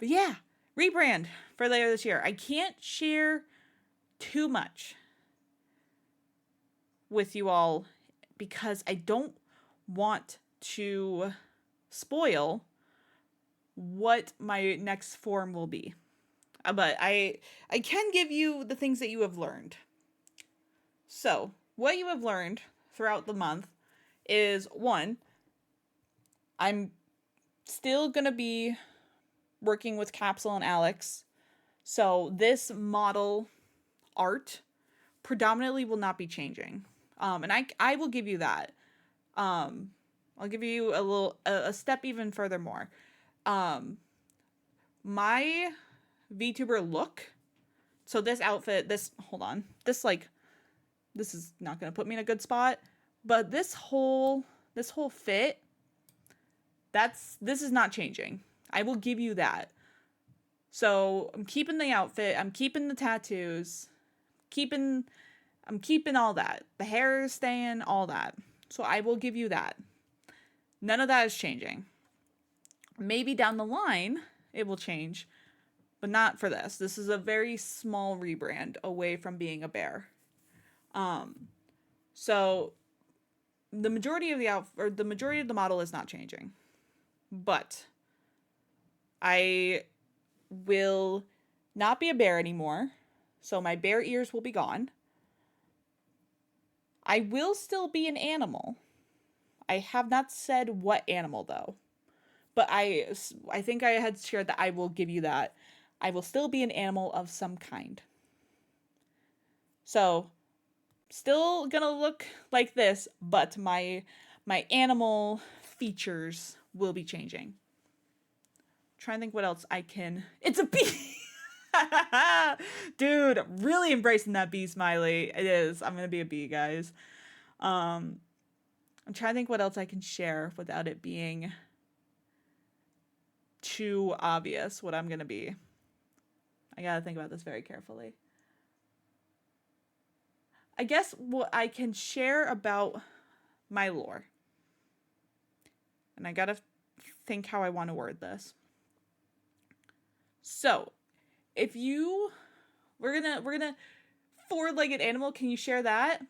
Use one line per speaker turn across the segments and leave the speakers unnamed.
But yeah, rebrand for later this year. I can't share too much with you all because I don't want to spoil what my next form will be. But I can give you the things that you have learned. So, what you have learned throughout the month is one, I'm still going to be working with Capsule and Alex. So, this model art predominantly will not be changing. And I will give you that. I'll give you a step even furthermore. My VTuber look. So this outfit, hold on. This is not going to put me in a good spot, but this whole fit, this is not changing. I will give you that. So I'm keeping the outfit, I'm keeping the tattoos, I'm keeping all that. The hair is staying, all that. So I will give you that. None of that is changing. Maybe down the line it will change, but not for this. This is a very small rebrand away from being a bear. So the majority of the model is not changing. But I will not be a bear anymore. So my bear ears will be gone. I will still be an animal. I have not said what animal though. But I think I had shared that I will give you that. I will still be an animal of some kind. So, still gonna look like this, but my animal features will be changing. Trying to think what else I can. It's a bee. Dude, really embracing that bee smiley. It is. I'm gonna be a bee, guys. I'm trying to think what else I can share without it being too obvious what I'm gonna be. I gotta think about this very carefully. I guess what I can share about my lore. And I gotta think how I want to word this. So, if you we're gonna four-legged animal, can you share that?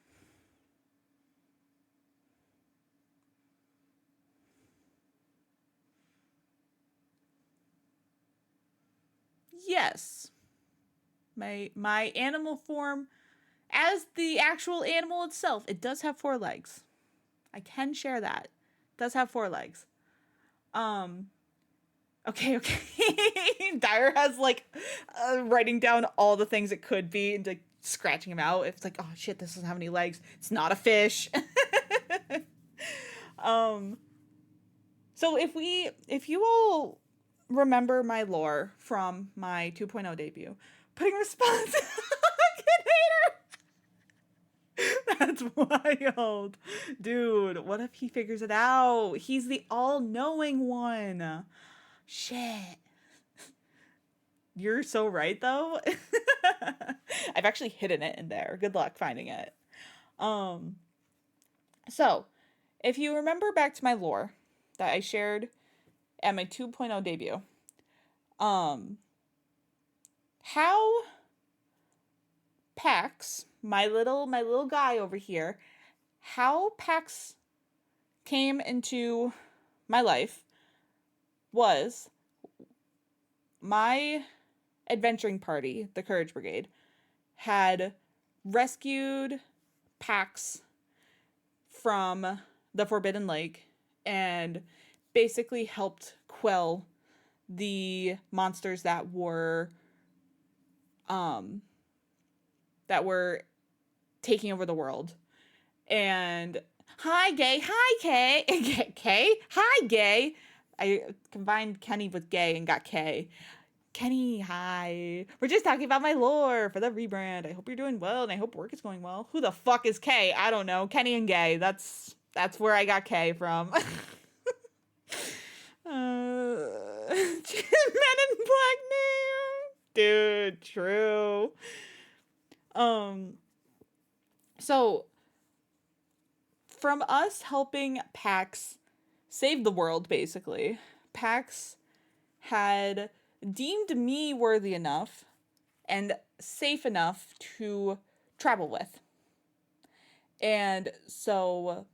Yes. My animal form as the actual animal itself, it does have 4 legs. I can share that. It does have 4 legs. Okay. Dyer has writing down all the things it could be and scratching them out. It's like, oh shit, this doesn't have any legs. It's not a fish. So if you all remember my lore from my 2.0 debut, putting response That's wild. Dude, what if he figures it out? He's the all-knowing one. Shit. You're so right, though. I've actually hidden it in there. Good luck finding it. So, if you remember back to my lore that I shared at my 2.0 debut, how Pax, my little guy over here, how Pax came into my life was my adventuring party, the Courage Brigade, had rescued Pax from the Forbidden Lake and basically helped quell the monsters that were taking over the world. And hi gay, hi Kay, hi gay. I combined Kenny with gay and got K. Kenny, hi. We're just talking about my lore for the rebrand. I hope you're doing well, and I hope work is going well. Who the fuck is K? I don't know. Kenny and gay. That's where I got K from. Men in Black name. Dude, true. So from us helping Pax save the world, basically, Pax had deemed me worthy enough and safe enough to travel with. And so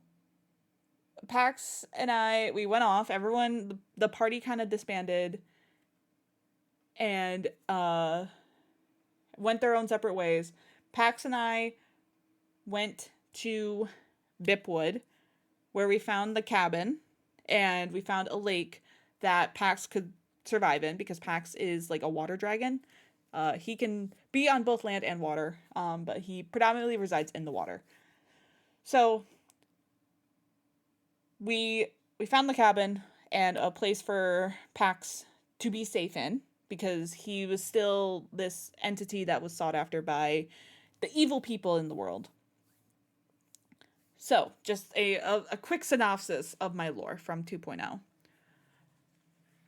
Pax and I, we went off. Everyone, the party kind of disbanded and went their own separate ways. Pax and I went to Bipwood, where we found the cabin, and we found a lake that Pax could survive in, because Pax is like a water dragon. He can be on both land and water, but he predominantly resides in the water. So we found the cabin and a place for Pax to be safe in, because he was still this entity that was sought after by the evil people in the world. So, just a quick synopsis of my lore from 2.0.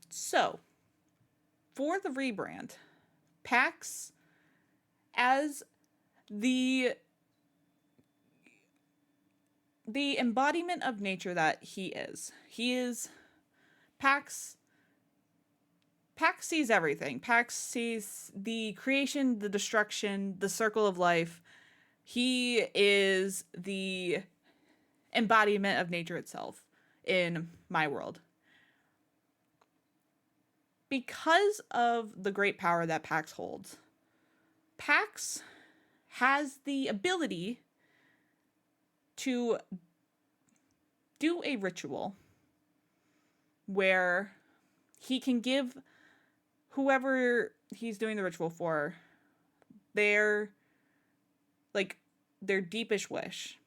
So, for the rebrand, Pax, as the embodiment of nature that he is Pax sees everything. Pax sees the creation, the destruction, the circle of life. He is the embodiment of nature itself in my world. Because of the great power that Pax holds, Pax has the ability to do a ritual where he can give whoever he's doing the ritual for their deepest wish.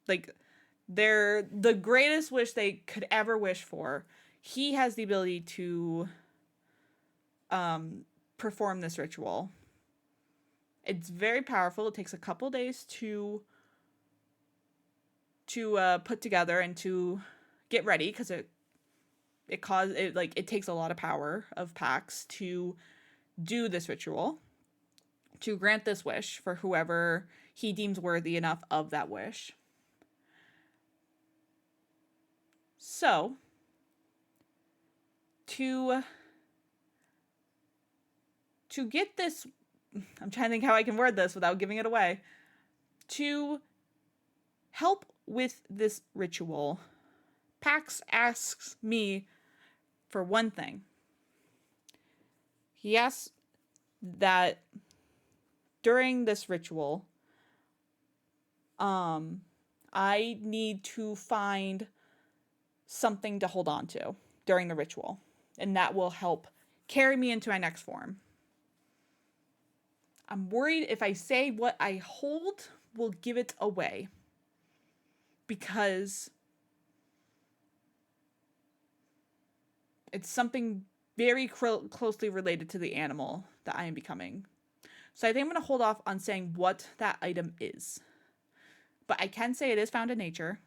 Like, the greatest wish they could ever wish for. He has the ability to perform this ritual. It's very powerful. It takes a couple days to put together and to get ready, because it takes a lot of power of Pax to do this ritual, to grant this wish for whoever he deems worthy enough of that wish. So, to get this, I'm trying to think how I can word this without giving it away. To help with this ritual, Pax asks me for one thing. He asks that during this ritual, I need to find something to hold on to during the ritual, and that will help carry me into my next form. I'm worried if I say what I hold will give it away, because it's something very closely related to the animal that I am becoming. So I think I'm going to hold off on saying what that item is. But I can say it is found in nature.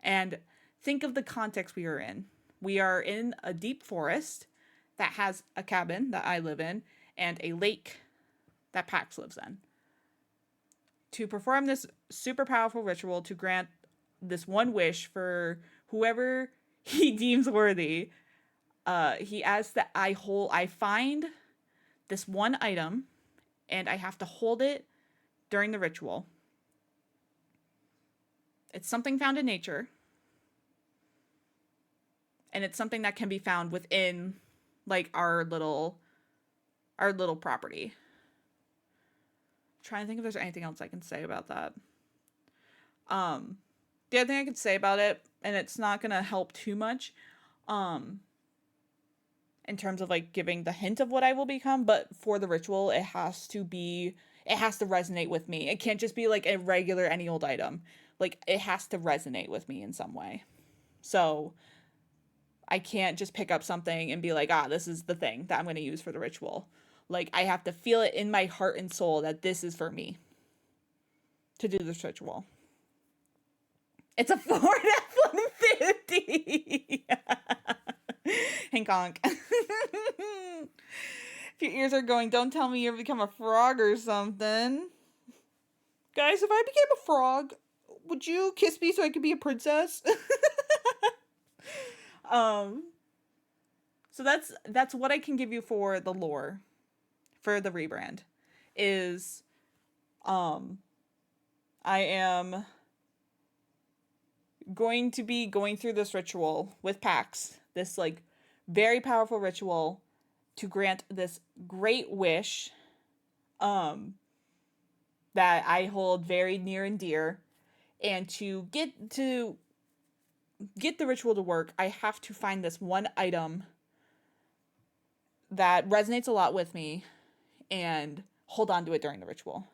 And think of the context we are in. We are in a deep forest that has a cabin that I live in and a lake that Pax lives in. To perform this super powerful ritual to grant this one wish for whoever he deems worthy, he asks that I find this one item, and I have to hold it during the ritual. It's something found in nature, and it's something that can be found within, like, our little property. I'm trying to think if there's anything else I can say about that. The other thing I could say about it, and it's not gonna help too much, in terms of like giving the hint of what I will become, but for the ritual, it has to resonate with me. It can't just be like a regular any old item. Like, it has to resonate with me in some way. So I can't just pick up something and be like, this is the thing that I'm going to use for the ritual. Like, I have to feel it in my heart and soul that this is for me to do this ritual. It's a 4.50. Hank honk. If your ears are going, don't tell me you've become a frog or something. Guys, if I became a frog, would you kiss me so I could be a princess? So that's what I can give you for the lore for the rebrand is I am going to be going through this ritual with Pax, this like very powerful ritual to grant this great wish that I hold very near and dear. And to get the ritual to work, I have to find this one item that resonates a lot with me and hold on to it during the ritual.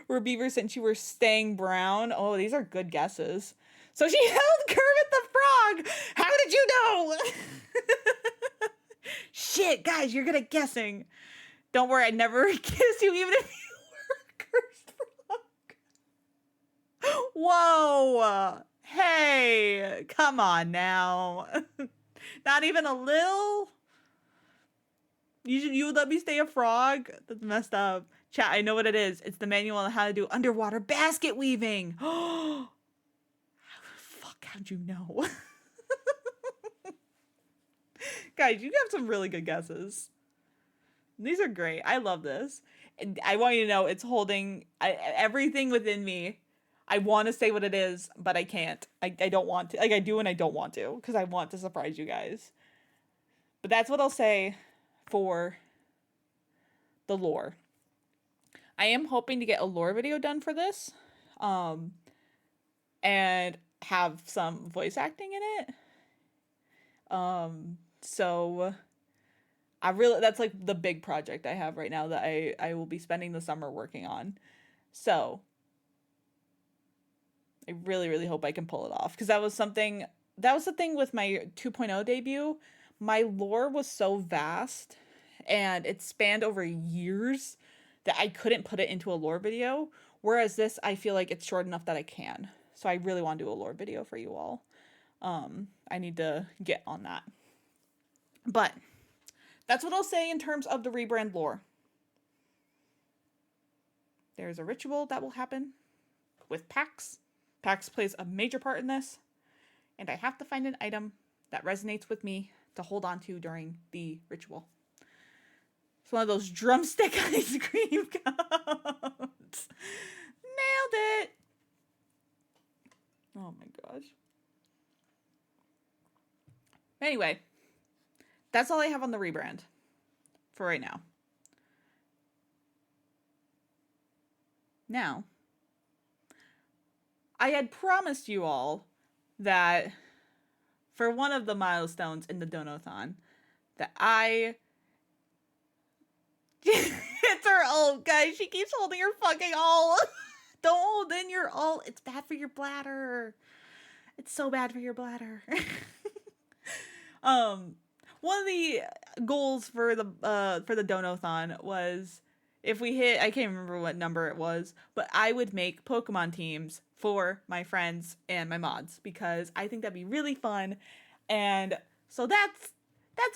Rebeaver, since you were staying brown. Oh, these are good guesses. So she held Kermit the Frog. How did you know? Shit, guys, you're good at guessing. Don't worry, I'd never kiss you even if you were a cursed frog. Whoa. Hey, come on now. Not even a little? You would let me stay a frog? That's messed up. Chat, I know what it is. It's the manual on how to do underwater basket weaving. Oh, fuck, how'd you know? Guys, you have some really good guesses. These are great. I love this. And I want you to know it's holding everything within me. I want to say what it is, but I can't. I don't want to. Like, I do and I don't want to because I want to surprise you guys. But that's what I'll say for the lore. I am hoping to get a lore video done for this, and have some voice acting in it. So that's like the big project I have right now that I will be spending the summer working on. So I really, really hope I can pull it off because that was the thing with my 2.0 debut. My lore was so vast and it spanned over years that I couldn't put it into a lore video. Whereas this, I feel like it's short enough that I can. So I really want to do a lore video for you all. I need to get on that. But that's what I'll say in terms of the rebrand lore. There's a ritual that will happen with Pax. Pax plays a major part in this. And I have to find an item that resonates with me to hold on to during the ritual. It's one of those drumstick ice cream cones. Nailed it. Oh my gosh. Anyway, that's all I have on the rebrand for right now. Now, I had promised you all that for one of the milestones in the donothon that it's her ult, guys. She keeps holding her fucking ult. Don't hold in your ult. It's bad for your bladder. It's so bad for your bladder. One of the goals for the donothon was if we hit, I can't remember what number it was, but I would make Pokemon teams for my friends and my mods because I think that'd be really fun. And so that's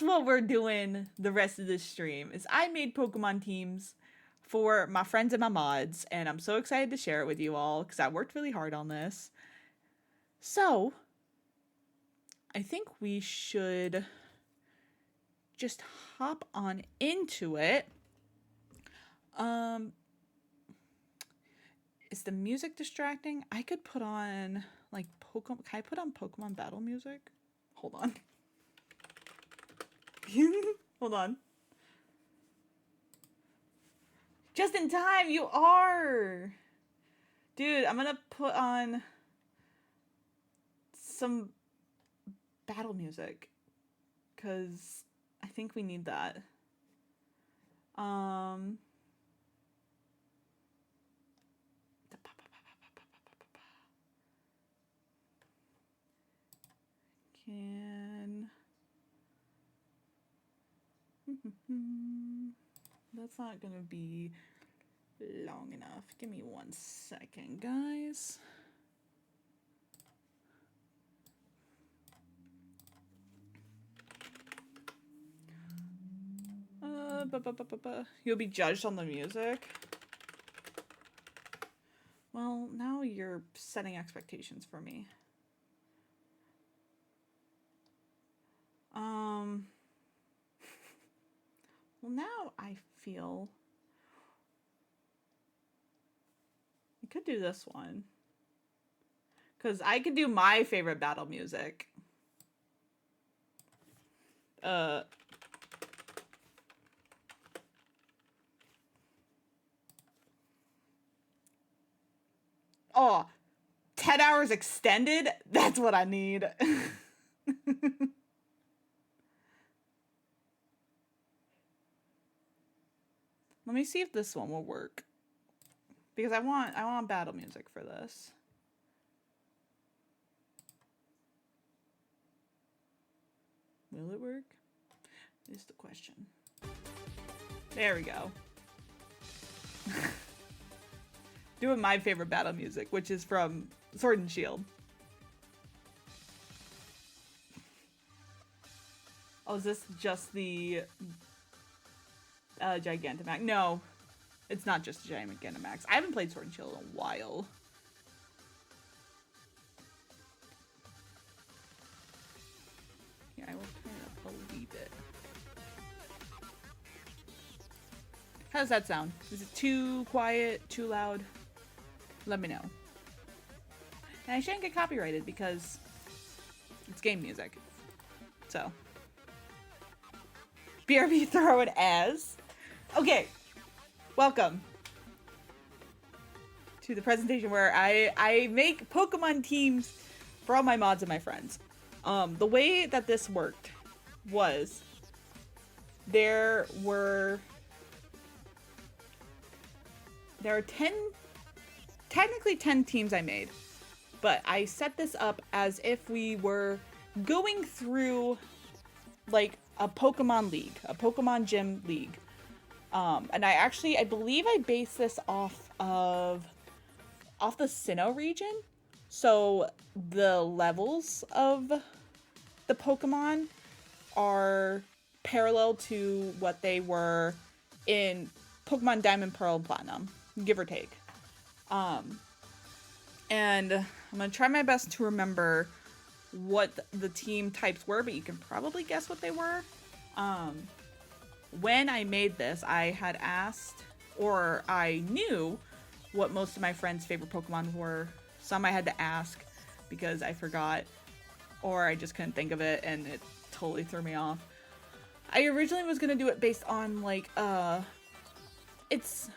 what we're doing the rest of this stream is I made Pokemon teams for my friends and my mods, and I'm so excited to share it with you all because I worked really hard on this. So I think we should just hop on into it. Is the music distracting? I could put on like Pokemon. Can I put on Pokemon battle music? Hold on. Hold on. Just in time, you are. Dude, I'm gonna put on some battle music because I think we need that. That's not gonna be long enough. Give me 1 second, guys. You'll be judged on the music. Well, now you're setting expectations for me. Well, now I feel we could do this one. Because I could do my favorite battle music. Oh, 10 hours extended? That's what I need. Let me see if this one will work. Because I want battle music for this. Will it work? Is the question. There we go. Doing my favorite battle music, which is from Sword and Shield. Oh, is this just the Gigantamax? No, it's not just Gigantamax. I haven't played Sword and Shield in a while. Here, I will turn it up a wee bit. How does that sound? Is it too quiet, too loud? Let me know. And I shouldn't get copyrighted because it's game music. So. BRB throw it as. Okay. Welcome to the presentation where I make Pokemon teams for all my mods and my friends. The way that this worked was there are 10, technically 10 teams I made, but I set this up as if we were going through like a Pokemon league, a Pokemon gym league. And I believe I based this off the Sinnoh region. So the levels of the Pokemon are parallel to what they were in Pokemon Diamond, Pearl, and Platinum, give or take. And I'm going to try my best to remember what the team types were, but you can probably guess what they were. When I made this, I had asked, or I knew what most of my friends' favorite Pokemon were. Some I had to ask because I forgot, or I just couldn't think of it, and it totally threw me off. I originally was going to do it based on, like, I was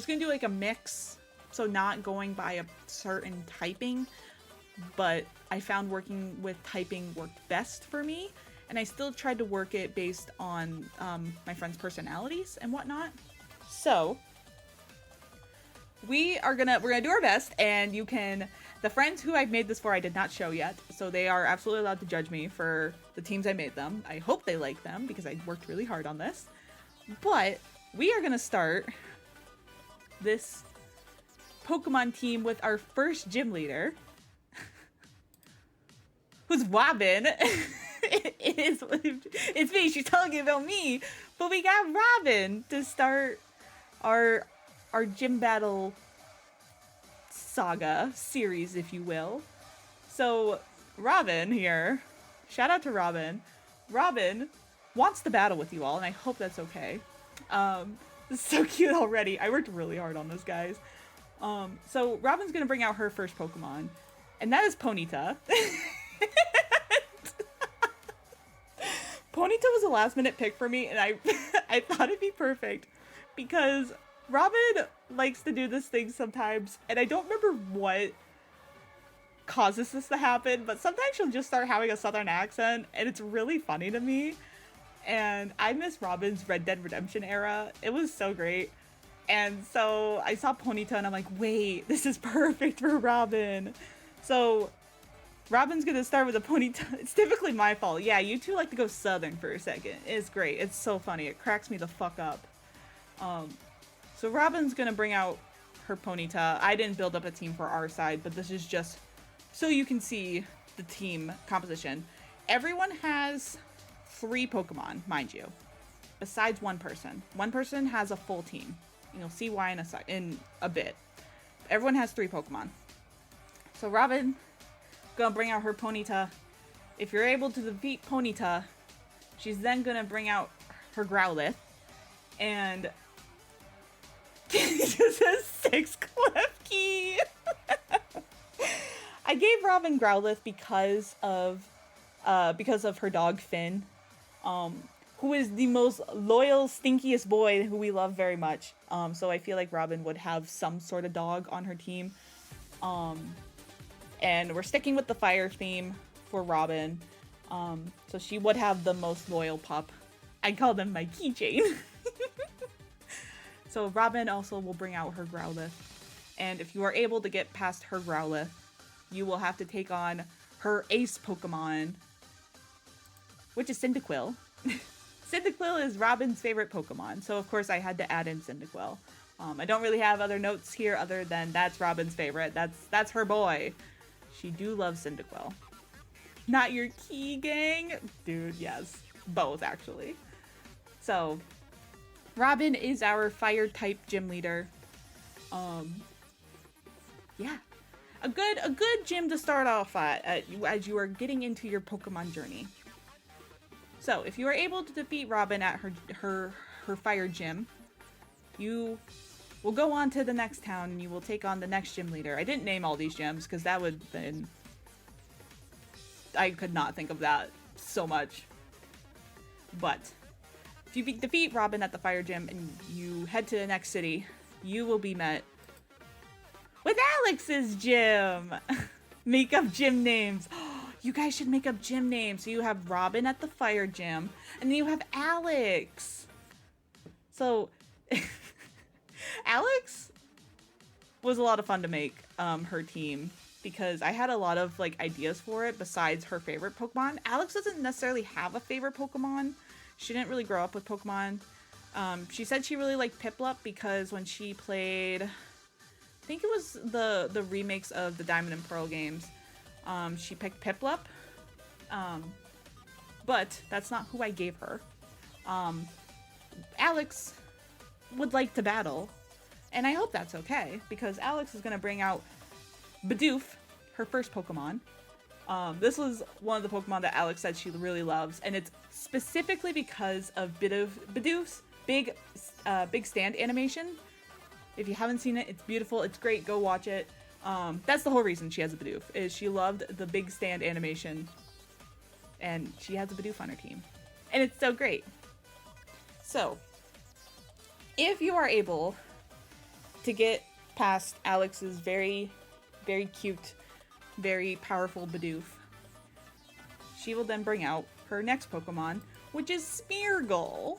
going to do, like, a mix, so not going by a certain typing, but I found working with typing worked best for me, and I still tried to work it based on my friends' personalities and whatnot. So we're gonna do our best, and the friends who I've made this for I did not show yet, so they are absolutely allowed to judge me for the teams I made them. I hope they like them because I worked really hard on this. But we are gonna start this Pokemon team with our first gym leader, who's Robin. It's me. She's telling you about me. But we got Robin to start our gym battle saga series, if you will. So Robin here, shout out to Robin. Robin wants to battle with you all, and I hope that's okay. This is so cute already. I worked really hard on this, guys. So Robin's gonna bring out her first Pokemon, and that is Ponyta. Ponyta was a last minute pick for me, and I thought it'd be perfect because Robin likes to do this thing sometimes, and I don't remember what causes this to happen, but sometimes she'll just start having a southern accent, and it's really funny to me. And I miss Robin's Red Dead Redemption era. It was so great. And so I saw Ponyta, and I'm like, wait, this is perfect for Robin. So Robin's gonna start with a Ponyta. It's typically my fault. Yeah, you two like to go southern for a second. It's great. It's so funny. It cracks me the fuck up. So Robin's gonna bring out her Ponyta. I didn't build up a team for our side, but this is just so you can see the team composition. Everyone has 3 Pokemon, mind you, besides one person. One person has a full team. You'll see why in a bit. Everyone has 3 Pokemon. So Robin gonna bring out her Ponyta. If you're able to defeat Ponyta, she's then gonna bring out her Growlithe. And it just says 6 Klefki. I gave Robin Growlithe because of her dog Finn, who is the most loyal, stinkiest boy who we love very much. So I feel like Robin would have some sort of dog on her team. And we're sticking with the fire theme for Robin. So she would have the most loyal pup. I call them my keychain. So Robin also will bring out her Growlithe. And if you are able to get past her Growlithe, you will have to take on her ace Pokemon, which is Cyndaquil. Cyndaquil is Robin's favorite Pokemon, so of course I had to add in Cyndaquil. I don't really have other notes here other than that's Robin's favorite. That's her boy. She do love Cyndaquil. Not your key gang? Dude, yes. Both, actually. So, Robin is our fire-type gym leader. Yeah. A good gym to start off at as you are getting into your Pokemon journey. So, if you are able to defeat Robin at her fire gym, you will go on to the next town and you will take on the next gym leader. I didn't name all these gyms because that would have been... I could not think of that so much. But if you defeat Robin at the fire gym and you head to the next city, you will be met with Alex's gym. Make up gym names. You guys should make up gym names. So you have Robin at the fire gym, and then you have Alex. So Alex was a lot of fun to make her team because I had a lot of like ideas for it besides her favorite Pokemon. Alex doesn't necessarily have a favorite Pokemon. She didn't really grow up with Pokemon. She said she really liked Piplup because when she played, I think it was the remakes of the Diamond and Pearl games, she picked Piplup. But that's not who I gave her. Alex would like to battle, and I hope that's okay because Alex is going to bring out Bidoof, her first Pokemon. This was one of the Pokemon that Alex said she really loves, and it's specifically because of Bidoof's big stand animation. If you haven't seen it, it's beautiful. It's great. Go watch it. That's the whole reason she has a Bidoof, is she loved the big stand animation, and she has a Bidoof on her team, and it's so great. So, if you are able to get past Alex's very, very cute, very powerful Bidoof, she will then bring out her next Pokemon, which is Smeargle.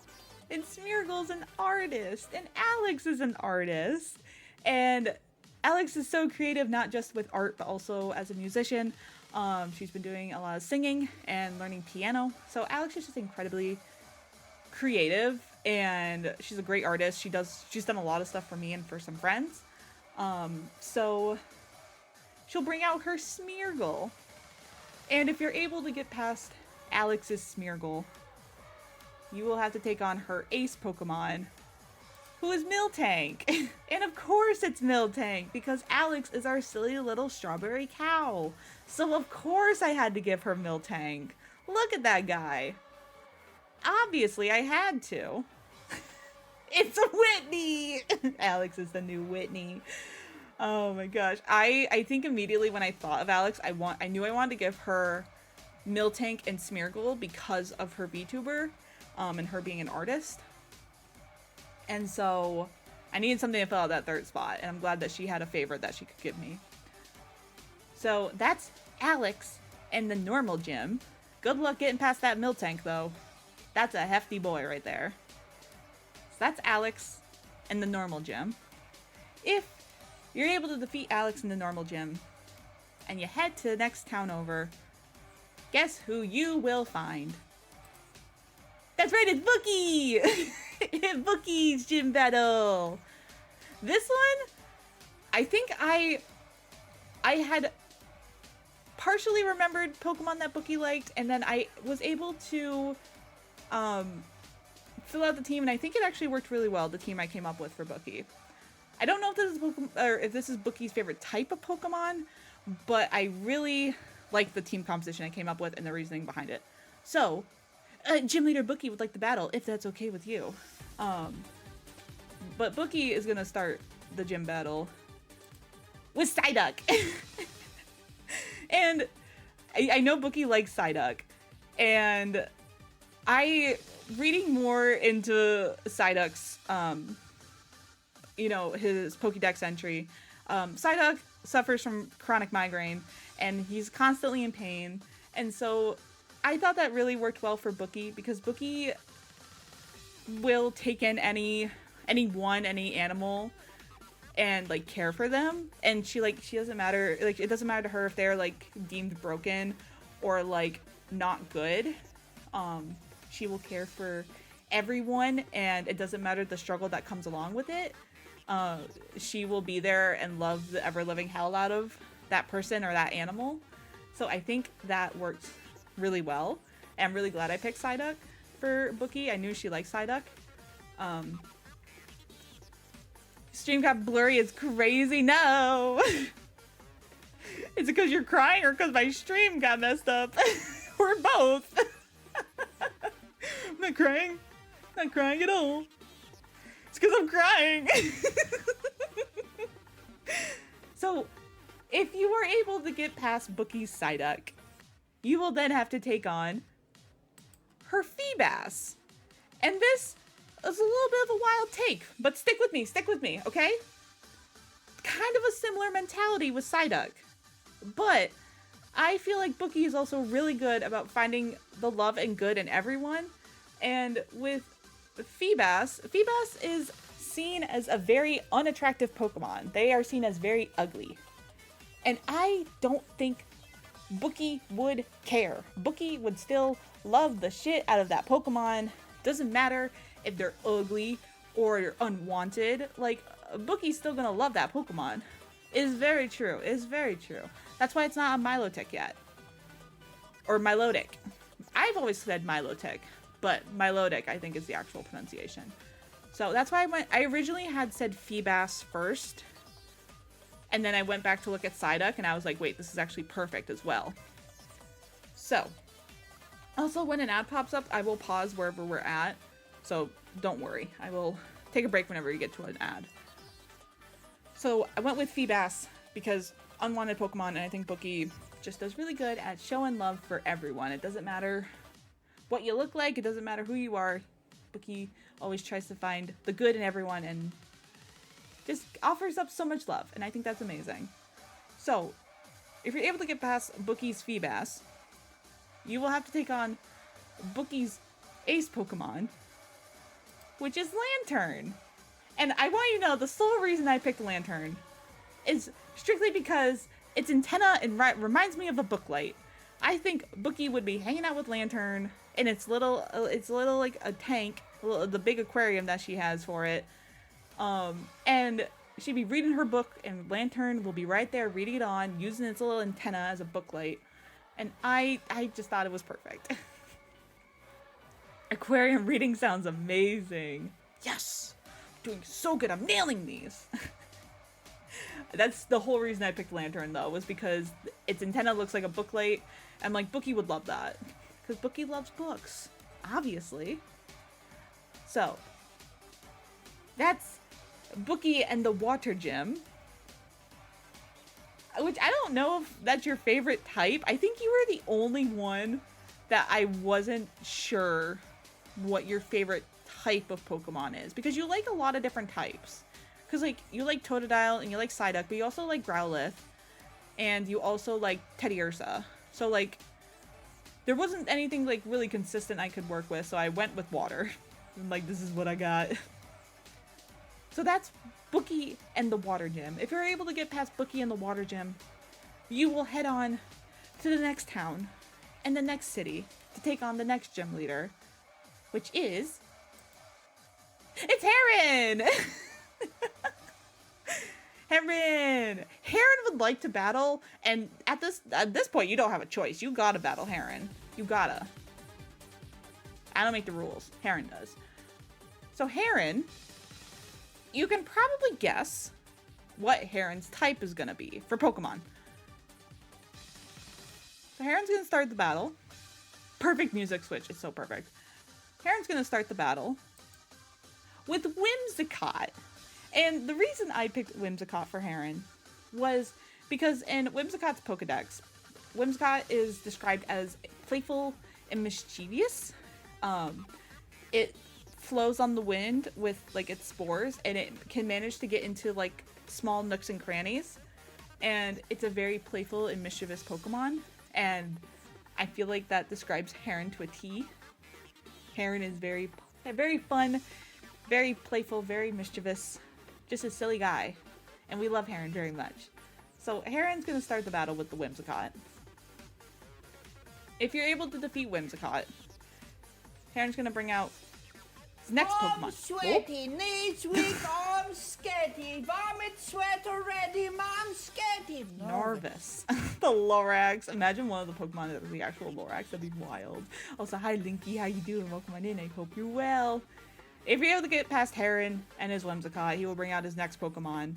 And Smeargle's an artist, and Alex is an artist. And Alex is so creative, not just with art, but also as a musician. She's been doing a lot of singing and learning piano. So Alex is just incredibly creative, and she's a great artist. She's done a lot of stuff for me and for some friends. So she'll bring out her Smeargle. And if you're able to get past Alex's Smeargle, you will have to take on her ace Pokemon, who is Miltank. And of course it's Miltank, because Alex is our silly little strawberry cow. So of course I had to give her Miltank. Look at that guy. Obviously I had to. It's Whitney! Alex is the new Whitney. Oh my gosh. I think immediately when I thought of Alex, I knew I wanted to give her Miltank and Smeargle because of her VTuber, and her being an artist. And so I needed something to fill out that third spot, and I'm glad that she had a favorite that she could give me. So that's Alex and the normal gym. Good luck getting past that Miltank though. That's a hefty boy right there. So that's Alex and the normal gym. If you're able to defeat Alex in the normal gym and you head to the next town over, guess who you will find? That's right, it's Bookie! Bookie's gym battle! This one, I think I had partially remembered Pokemon that Bookie liked, and then I was able to fill out the team, and I think it actually worked really well, the team I came up with for Bookie. I don't know if this is if this is Bookie's favorite type of Pokemon, but I really like the team composition I came up with and the reasoning behind it. So, Gym Leader Bookie would like to battle, if that's okay with you. Um, but Bookie is gonna start the gym battle with Psyduck. And I know Bookie likes Psyduck. And reading more into Psyduck's, his Pokédex entry, Psyduck suffers from chronic migraine, and he's constantly in pain. And so I thought that really worked well for Bookie, because Bookie will take in any animal and like care for them, and she doesn't matter, like it doesn't matter to her if they're like deemed broken or like not good. She will care for everyone, and it doesn't matter the struggle that comes along with it. She will be there and love the ever-living hell out of that person or that animal. So I think that worked really well. And I'm really glad I picked Psyduck for Bookie. I knew she liked Psyduck. Stream got blurry. It's crazy. No. Is it because you're crying or because my stream got messed up? Or both. I'm not crying. Not crying at all. It's because I'm crying. So, if you are able to get past Bookie's Psyduck, you will then have to take on her Feebas. And this is a little bit of a wild take, but stick with me, okay? Kind of a similar mentality with Psyduck. But I feel like Bookie is also really good about finding the love and good in everyone. And with Feebas is seen as a very unattractive Pokemon. They are seen as very ugly. And I don't think Bookie would care. Bookie would still love the shit out of that Pokemon. Doesn't matter if they're ugly or unwanted. Like, Bookie's still gonna love that Pokemon. It is very true. It is very true. That's why it's not a Milotic yet. Or Milotic. I've always said Milotic, but Milotic I think is the actual pronunciation. So that's why I originally had said Feebas first. And then I went back to look at Psyduck and I was like, wait, this is actually perfect as well. So, also when an ad pops up, I will pause wherever we're at. So don't worry. I will take a break whenever you get to an ad. So I went with Feebas because unwanted Pokemon, and I think Bookie just does really good at showing love for everyone. It doesn't matter what you look like. It doesn't matter who you are. Bookie always tries to find the good in everyone and just offers up so much love, and I think that's amazing. So, if you're able to get past Bookie's Feebas, you will have to take on Bookie's ace Pokemon, which is Lantern. And I want you to know, the sole reason I picked Lantern is strictly because its antenna and reminds me of a booklight. I think Bookie would be hanging out with Lantern in its little like a tank, the big aquarium that she has for it. And she'd be reading her book, and Lantern will be right there reading it on, using its little antenna as a booklight. And I just thought it was perfect. Aquarium reading sounds amazing. Yes! Doing so good. I'm nailing these. That's the whole reason I picked Lantern, though, was because its antenna looks like a booklight. And, like, Bookie would love that. Because Bookie loves books. Obviously. So, that's Bookie and the Water Gym. Which I don't know if that's your favorite type. I think you were the only one that I wasn't sure what your favorite type of Pokemon is. Because you like a lot of different types. Because, like, you like Totodile and you like Psyduck, but you also like Growlithe. And you also like Teddiursa. So, like, there wasn't anything, like, really consistent I could work with, so I went with Water. I'm like, this is what I got. So that's Bookie and the Water Gym. If you're able to get past Bookie and the Water Gym, you will head on to the next town and the next city to take on the next gym leader, which is... It's Heron! Heron would like to battle, and at this point, you don't have a choice. You gotta battle Heron. You gotta. I don't make the rules. Heron does. So Heron, you can probably guess what Heron's type is gonna be for Pokemon. So Heron's gonna start the battle. Perfect music switch. It's so perfect. Heron's gonna start the battle with Whimsicott. And the reason I picked Whimsicott for Heron was because in Whimsicott's Pokedex, Whimsicott is described as playful and mischievous. It flows on the wind with like its spores, and it can manage to get into like small nooks and crannies. And it's a very playful and mischievous Pokemon, and I feel like that describes Heron to a T. Heron is very fun, very playful, very mischievous, just a silly guy, and we love Heron very much. So Heron's gonna start the battle with the Whimsicott. If you're able to defeat Whimsicott, Heron's gonna bring out his next Pokemon.
I'm sweaty, knees weak, I'm sketty, vomit, sweat already, I'm sketty.
Narvis. The Lorax. Imagine one of the Pokemon that was the actual Lorax. That'd be wild. Also, hi Linky, how you doing? Welcome on in. I hope you're well. If you're able to get past Heron and his Whimsicott, he will bring out his next Pokemon,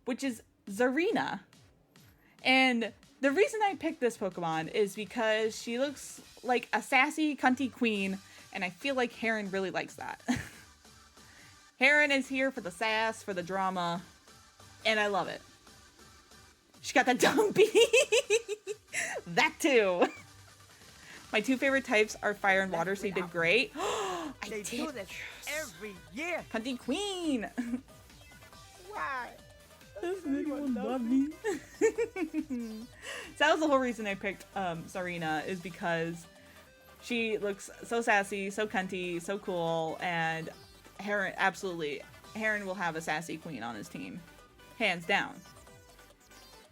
which is Zarina. And the reason I picked this Pokemon is because she looks like a sassy, cunty queen, and I feel like Heron really likes that. Heron is here for the sass, for the drama, and I love it. She got that dumpy. That too. My two favorite types are fire and water, so you did great.
They do this every year.
Cunty queen.
Why?
Does anyone love me? So that was the whole reason I picked Zarina, is because she looks so sassy, so cunty, so cool, and Heron, absolutely, Heron will have a sassy queen on his team. Hands down.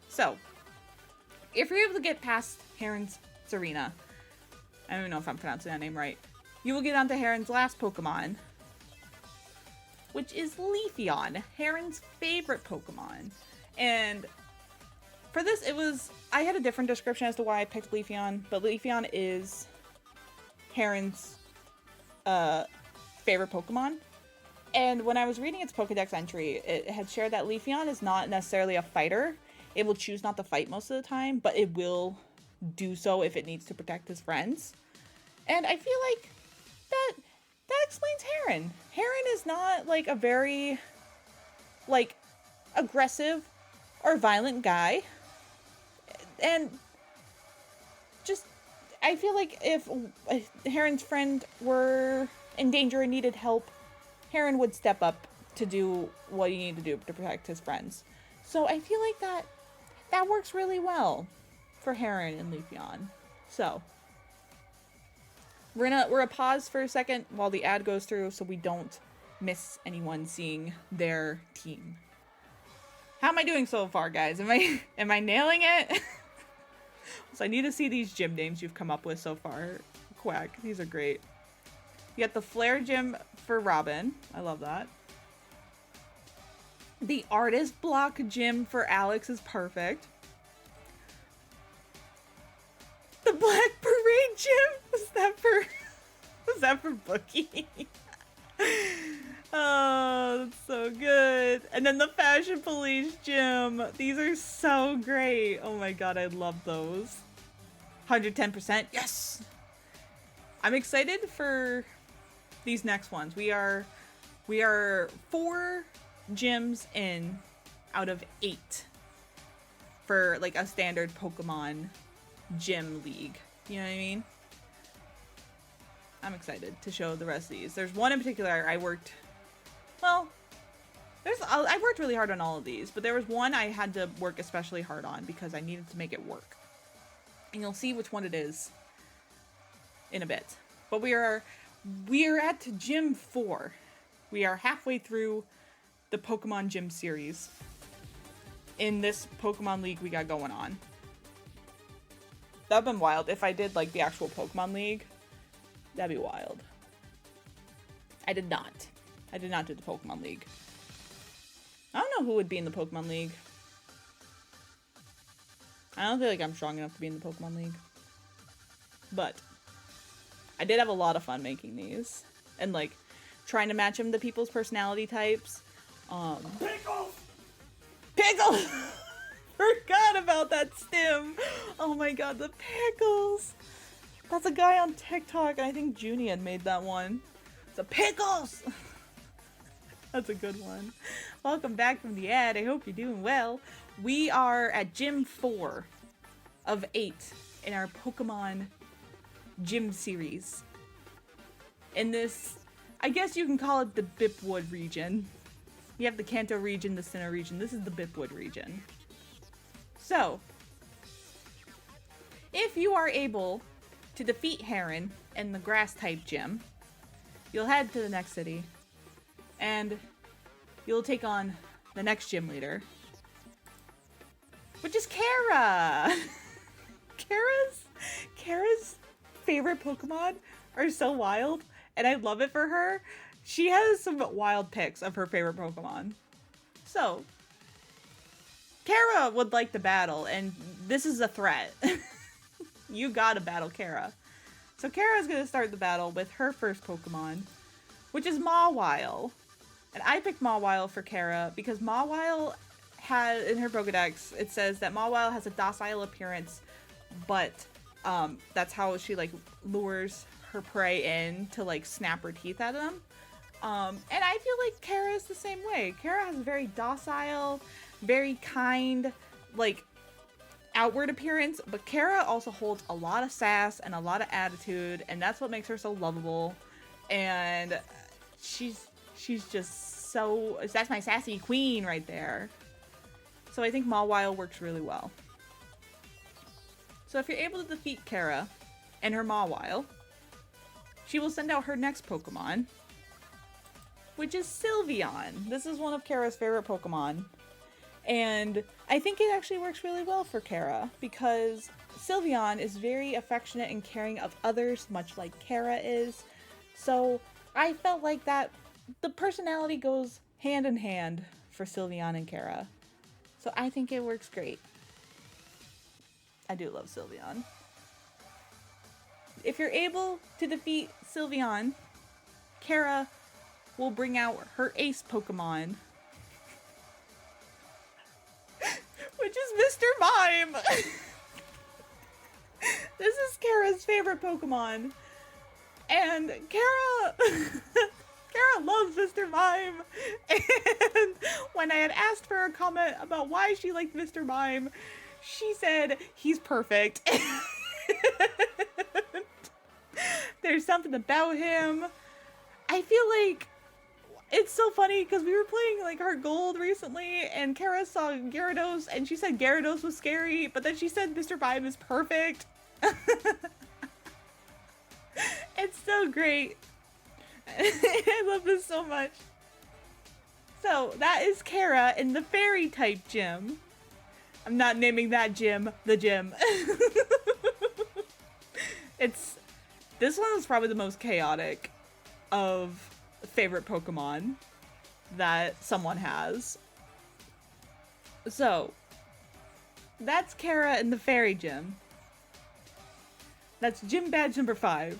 So, if you're able to get past Heron's Zarina, I don't even know if I'm pronouncing that name right, you will get onto Heron's last Pokemon, which is Leafeon, Heron's favorite Pokemon. And for this, I had a different description as to why I picked Leafeon, but Leafeon is Heron's favorite Pokemon. And when I was reading its Pokedex entry, it had shared that Leafeon is not necessarily a fighter. It will choose not to fight most of the time, but it will do so if it needs to protect his friends. And I feel like that explains Heron. Heron is not like a very like aggressive or violent guy. And just I feel like if Heron's friend were in danger and needed help, Heron would step up to do what he needed to do to protect his friends. So I feel like that works really well for Heron and Leafeon. So we're gonna pause for a second while the ad goes through so we don't miss anyone seeing their team. How am I doing so far, guys? Am I nailing it? So I need to see these gym names you've come up with so far. Quack, these are great. You got the Flare Gym for Robin. I love that. The Artist Block Gym for Alex is perfect. The Black Parade Gym? Was that for Bookie? Oh, that's so good. And then the Fashion Police Gym. These are so great. Oh my god, I love those. 110%. Yes! I'm excited for these next ones. We are 4 gyms in out of 8 for like a standard Pokemon gym league. You know what I mean? I'm excited to show the rest of these. There's one in particular I worked really hard on all of these, but there was one I had to work especially hard on because I needed to make it work. And you'll see which one it is in a bit. But we are at Gym 4. We are halfway through the Pokemon Gym series in this Pokemon League we got going on. That'd been wild if I did like the actual Pokemon League. That'd be wild. I did not do the Pokemon League. I don't know who would be in the Pokemon League. I don't feel like I'm strong enough to be in the Pokemon League. But I did have a lot of fun making these. And like trying to match them to people's personality types.
Pickles!
Pickles! Forgot about that stim. Oh my god, the pickles. That's a guy on TikTok, and I think Junie had made that one. It's a pickles! That's a good one. Welcome back from the ad. I hope you're doing well. We are at Gym 4 of 8 in our Pokemon Gym series. In this, I guess you can call it the Bipwood region. You have the Kanto region, the Sinnoh region. This is the Bipwood region. So, if you are able to defeat Heron in the Grass-type gym, you'll head to the next city, and you'll take on the next gym leader, which is Kara! Kara's favorite Pokemon are so wild, and I love it for her. She has some wild picks of her favorite Pokemon. So, Kara would like to battle, and this is a threat. You gotta battle Kara. So Kara's gonna start the battle with her first Pokemon, which is Mawile. And I picked Mawile for Kara because Mawile has, in her Pokedex, it says that Mawile has a docile appearance, but that's how she like lures her prey in to like snap her teeth at them. And I feel like Kara is the same way. Kara has a very docile, very kind, like outward appearance, but Kara also holds a lot of sass and a lot of attitude, and that's what makes her so lovable. And she's just so, that's my sassy queen right there. So I think Mawile works really well. So if you're able to defeat Kara and her Mawile, she will send out her next Pokemon, which is Sylveon. This is one of Kara's favorite Pokemon. And I think it actually works really well for Kara because Sylveon is very affectionate and caring of others, much like Kara is. So I felt like that the personality goes hand in hand for Sylveon and Kara. So I think it works great. I do love Sylveon. If you're able to defeat Sylveon, Kara will bring out her ace Pokemon, which is Mr. Mime. This is Kara's favorite Pokemon. And Kara loves Mr. Mime. And when I had asked for a comment about why she liked Mr. Mime, she said he's perfect. There's something about him. I feel like it's so funny because we were playing like Heart Gold recently and Kara saw Gyarados and she said Gyarados was scary, but then she said Mr. Mime is perfect. It's so great. I love this so much. So that is Kara in the fairy type gym. I'm not naming that gym the gym. This one is probably the most chaotic of favorite Pokemon that someone has. So that's Kara in the fairy gym. That's gym badge number 5.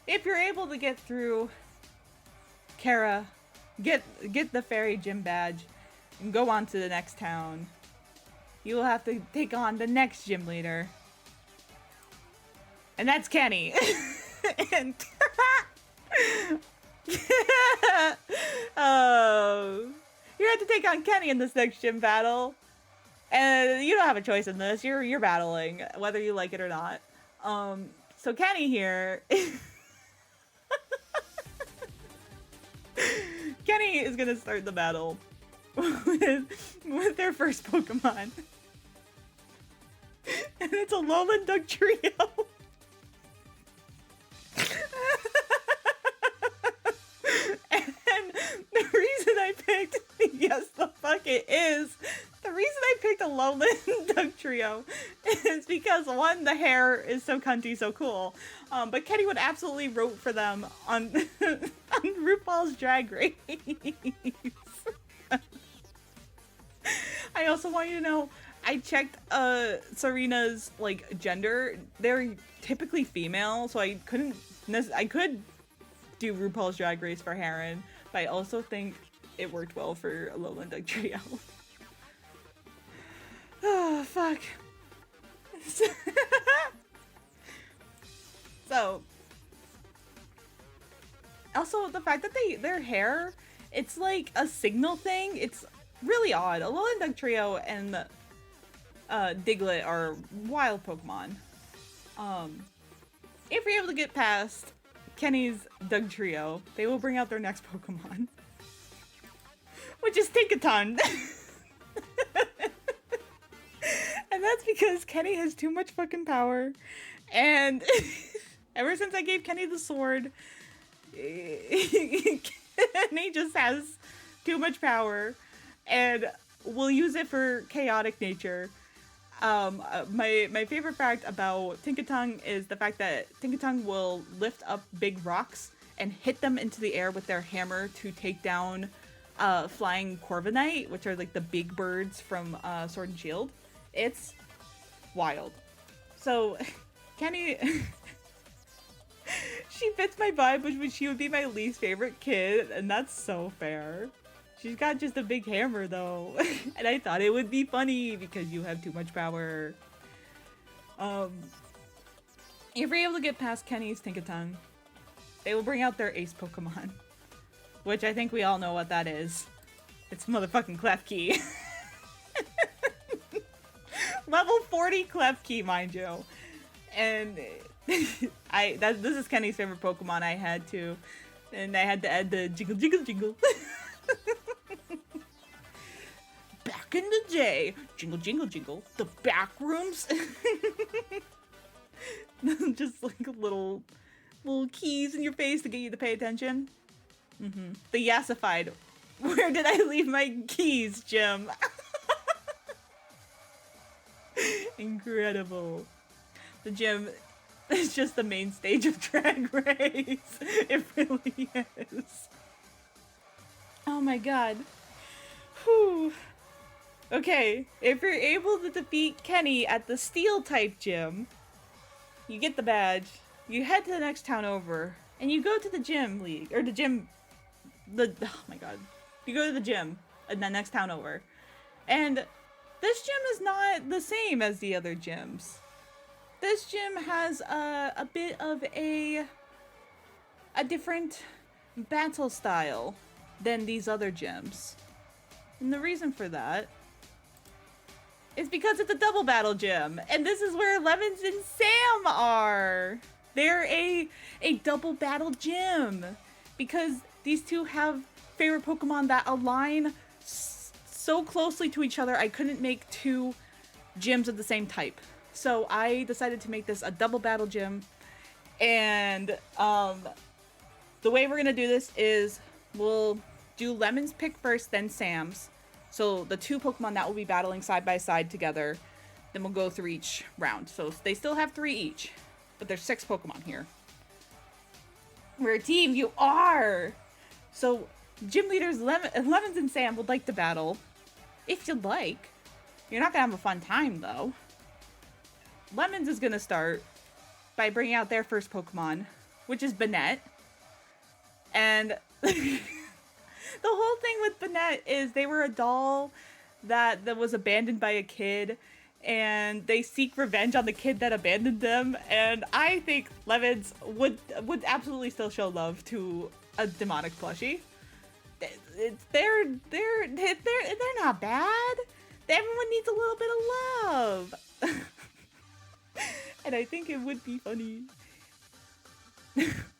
If you're able to get through Kara, get the fairy gym badge and go on to the next town, you will have to take on the next gym leader. And that's Kenny. And oh, you have to take on Kenny in this next gym battle. And you don't have a choice in this. You're battling, whether you like it or not. So Kenny here Kenny is gonna start the battle with their first Pokemon. And it's a Lowland Duck Trio. And the reason I picked, yes the fuck it is, the reason I picked a Lowland Duck Trio is because one, the hair is so cunty, so cool. But Kenny would absolutely root for them on RuPaul's Drag Race. I also want you to know, I checked Serena's like gender. They're typically female, so I could do RuPaul's Drag Race for Heron, but I also think it worked well for a Lowland Duck Trio. Oh, fuck. So, also the fact that their hair, it's like a signal thing. It's really odd. Alolan Dugtrio and Diglett are wild Pokemon. If you're able to get past Kenny's Dugtrio, they will bring out their next Pokemon, which is Tinkaton. And that's because Kenny has too much fucking power. And ever since I gave Kenny the sword, Kenny just has too much power and will use it for chaotic nature. My favorite fact about Tinkaton is the fact that Tinkaton will lift up big rocks and hit them into the air with their hammer to take down flying Corviknight, which are like the big birds from Sword and Shield. It's wild. So, Kenny, she fits my vibe, but she would be my least favorite kid, and that's so fair. She's got just a big hammer, though, and I thought it would be funny because you have too much power. If you're able to get past Kenny's Tinkaton, they will bring out their ace Pokemon, which I think we all know what that is. It's motherfucking Klefki. Level 40 Klefki, mind you. And this is Kenny's favorite Pokemon. I had to add the jingle jingle jingle. Back in the day, jingle jingle jingle, the back rooms. Just like little keys in your face to get you to pay attention. The Yassified. Where did I leave my keys, Jim? Incredible. The gym is just the main stage of Drag Race. It really is. Oh my god. Whew. Okay, if you're able to defeat Kenny at the Steel type gym, you get the badge, you head to the next town over, and you go to the gym league, or oh my god. You go to the gym in the next town over. And this gym is not the same as the other gyms. This gym has a bit of a different battle style than these other gyms. And the reason for that is because it's a double battle gym. And this is where Lemons and Sam are. They're a double battle gym. Because these two have favorite Pokemon that align so closely to each other, I couldn't make two gyms of the same type. So I decided to make this a double battle gym. And the way we're gonna do this is we'll do Lemon's pick first, then Sam's. So the two Pokemon that will be battling side by side together. Then we'll go through each round. So they still have 3 each, but there's 6 Pokemon here. We're a team, you are! So gym leaders Lemons and Sam would like to battle. If you'd like. You're not gonna have a fun time, though. Lemons is gonna start by bringing out their first Pokemon, which is Banette. And the whole thing with Banette is they were a doll that was abandoned by a kid, and they seek revenge on the kid that abandoned them. And I think Lemons would absolutely still show love to a demonic plushie. They're not bad. Everyone needs a little bit of love. And I think it would be funny.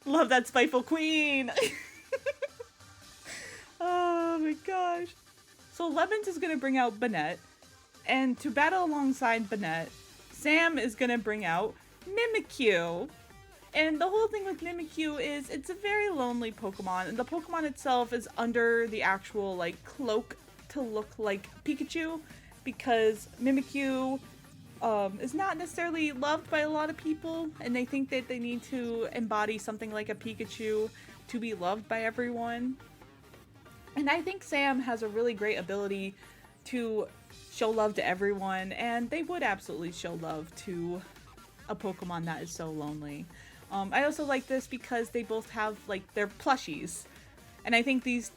Love that spiteful queen. Oh my gosh. So Lemons is gonna bring out Banette, and to battle alongside Banette, Sam is gonna bring out Mimikyu. And the whole thing with Mimikyu is it's a very lonely Pokemon, and the Pokemon itself is under the actual like cloak to look like Pikachu, because Mimikyu is not necessarily loved by a lot of people, and they think that they need to embody something like a Pikachu to be loved by everyone. And I think Sam has a really great ability to show love to everyone, and they would absolutely show love to a Pokemon that is so lonely. I also like this because they both have like their plushies, and I think these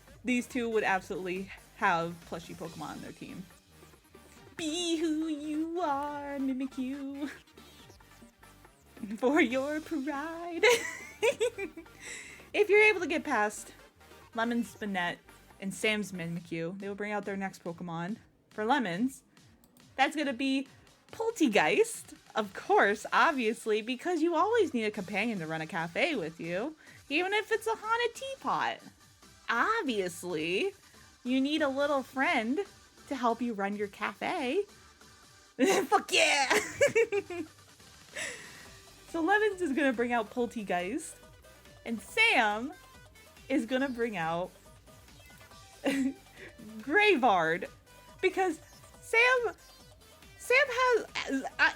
two would absolutely have plushie Pokemon on their team. Be who you are, Mimikyu, for your pride. if you're able to get past Lemon's Spinette and Sam's Mimikyu, they will bring out their next Pokemon. For Lemons, that's going to be Poltegeist, of course, obviously, because you always need a companion to run a cafe with you, even if it's a haunted teapot. Obviously, you need a little friend to help you run your cafe. Fuck yeah! So Lemons is gonna bring out Poltegeist, and Sam is gonna bring out Graveyard, because Sam has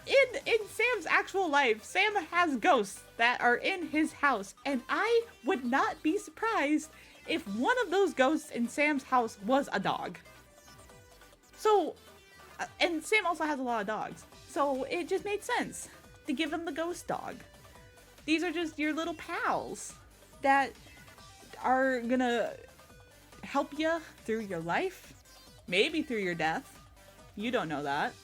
in Sam's actual life, Sam has ghosts that are in his house, and I would not be surprised if one of those ghosts in Sam's house was a dog. So, and Sam also has a lot of dogs, so it just made sense to give him the ghost dog. These are just your little pals that are gonna help you through your life, maybe through your death. You don't know that.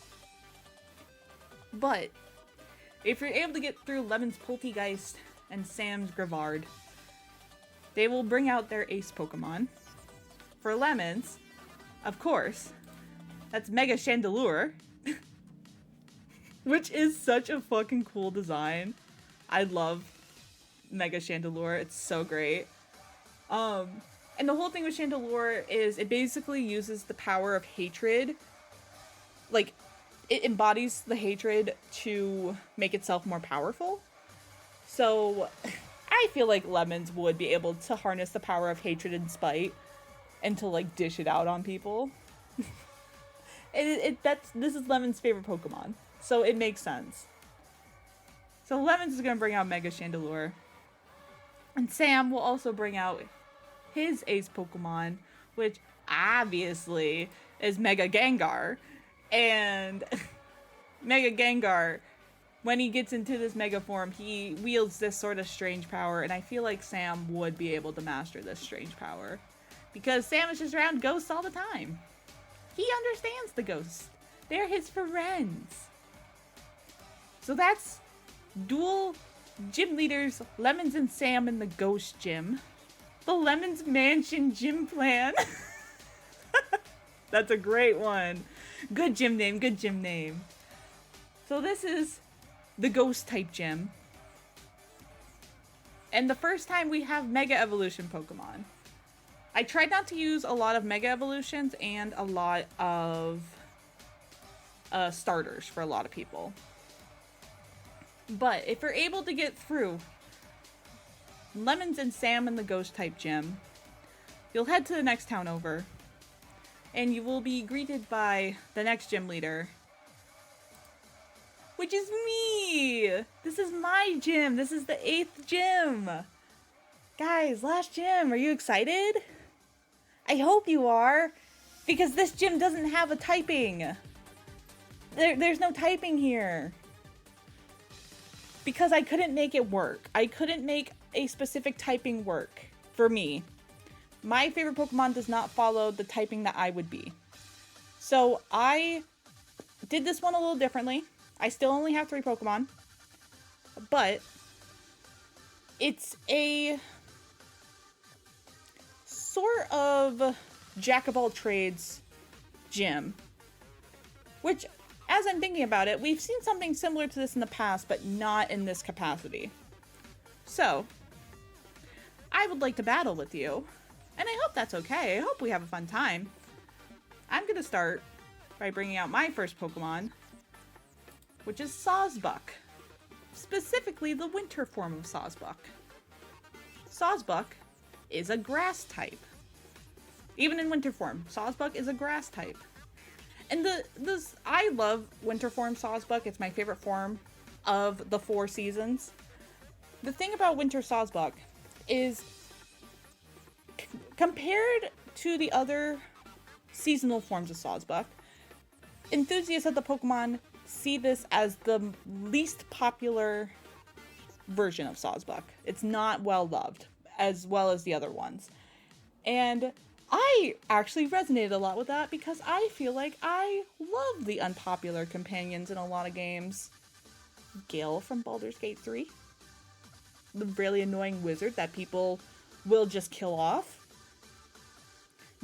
But if you're able to get through Lemon's Poltegeist and Sam's Graveyard, they will bring out their ace Pokemon. For Lemons, of course, that's Mega Chandelure, which is such a fucking cool design. I love Mega Chandelure. It's so great. And the whole thing with Chandelure is it basically uses the power of hatred. Like, it embodies the hatred to make itself more powerful. So, I feel like Lemons would be able to harness the power of hatred and spite and to, like, dish it out on people. This is Lemon's favorite Pokemon, so it makes sense. So Lemons is gonna bring out Mega Chandelure, and Sam will also bring out his ace Pokemon, which obviously is Mega Gengar. And Mega Gengar, when he gets into this Mega form, he wields this sort of strange power, and I feel like Sam would be able to master this strange power, because Sam is just around ghosts all the time. He understands the ghosts. They're his friends. So that's dual gym leaders, Lemons and Sam in the ghost gym. The Lemons Mansion gym plan. That's a great one. Good gym name, good gym name. So this is the ghost type gym. And the first time we have Mega Evolution Pokemon. I tried not to use a lot of Mega Evolutions and a lot of starters for a lot of people. But if you're able to get through Lemons and Sam in the ghost type gym, you'll head to the next town over, and you will be greeted by the next gym leader, which is me! This is my gym! This is the 8th gym! Guys, last gym, are you excited? I hope you are, because this gym doesn't have a typing. There's no typing here. Because I couldn't make it work. I couldn't make a specific typing work for me. My favorite Pokemon does not follow the typing that I would be. So I did this one a little differently. I still only have 3 Pokemon. But it's a sort of jack of all trades gym. Which, as I'm thinking about it, we've seen something similar to this in the past, but not in this capacity. So, I would like to battle with you, and I hope that's okay. I hope we have a fun time. I'm going to start by bringing out my first Pokemon, which is Sawsbuck. Specifically, the winter form of Sawsbuck. Sawsbuck is a grass type. Even in winter form, Sawsbuck is a grass type. And I love winter form Sawsbuck. It's my favorite form of the 4 seasons. The thing about winter Sawsbuck is, compared to the other seasonal forms of Sawsbuck, enthusiasts of the Pokemon see this as the least popular version of Sawsbuck. It's not well loved as well as the other ones. And I actually resonated a lot with that because I feel like I love the unpopular companions in a lot of games. Gale from Baldur's Gate 3. The really annoying wizard that people will just kill off.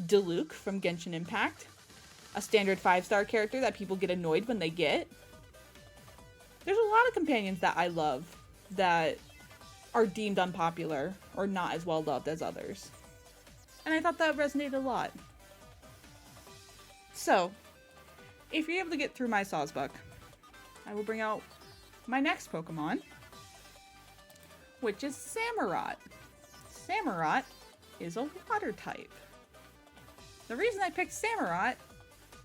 Diluc from Genshin Impact, a standard 5-star character that people get annoyed when they get. There's a lot of companions that I love that are deemed unpopular or not as well loved as others. And I thought that resonated a lot. So, if you're able to get through my Sawsbuck, I will bring out my next Pokemon, which is Samurott. Samurott is a water type. The reason I picked Samurott,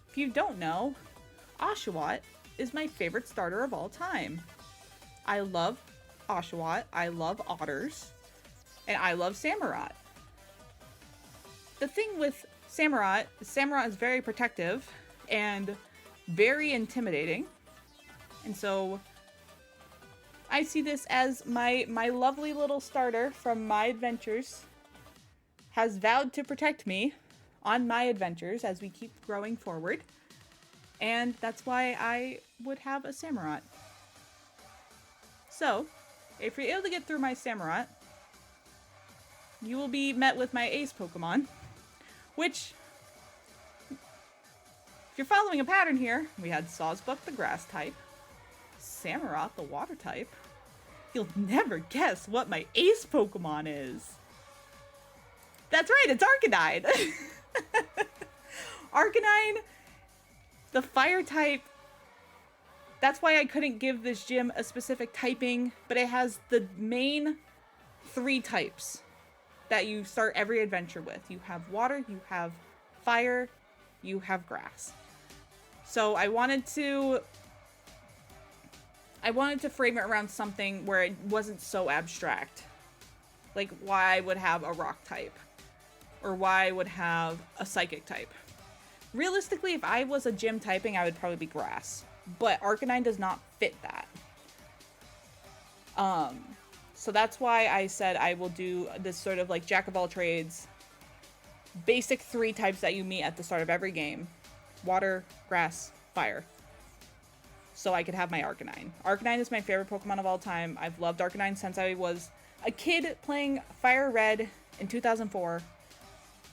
if you don't know, Oshawott is my favorite starter of all time. I love Oshawott, I love otters, and I love Samurott. The thing with Samurott is very protective and very intimidating. And so I see this as my lovely little starter from my adventures has vowed to protect me on my adventures as we keep growing forward. And that's why I would have a Samurott. So, if you're able to get through my Samurott, you will be met with my ace Pokemon, which, if you're following a pattern here, we had Sawsbuck, the grass type, Samurott, the water type. You'll never guess what my ace Pokemon is. That's right, it's Arcanine! Arcanine, the fire type. That's why I couldn't give this gym a specific typing, but it has the main 3 types that you start every adventure with. You have water, you have fire, you have grass. So I wanted to frame it around something where it wasn't so abstract. Like why I would have a rock type, or why I would have a psychic type. Realistically, if I was a gym typing, I would probably be grass. But Arcanine does not fit that. So that's why I said I will do this sort of like jack of all trades, basic 3 types that you meet at the start of every game. Water, grass, fire. So I could have my Arcanine. Arcanine is my favorite Pokemon of all time. I've loved Arcanine since I was a kid playing Fire Red in 2004.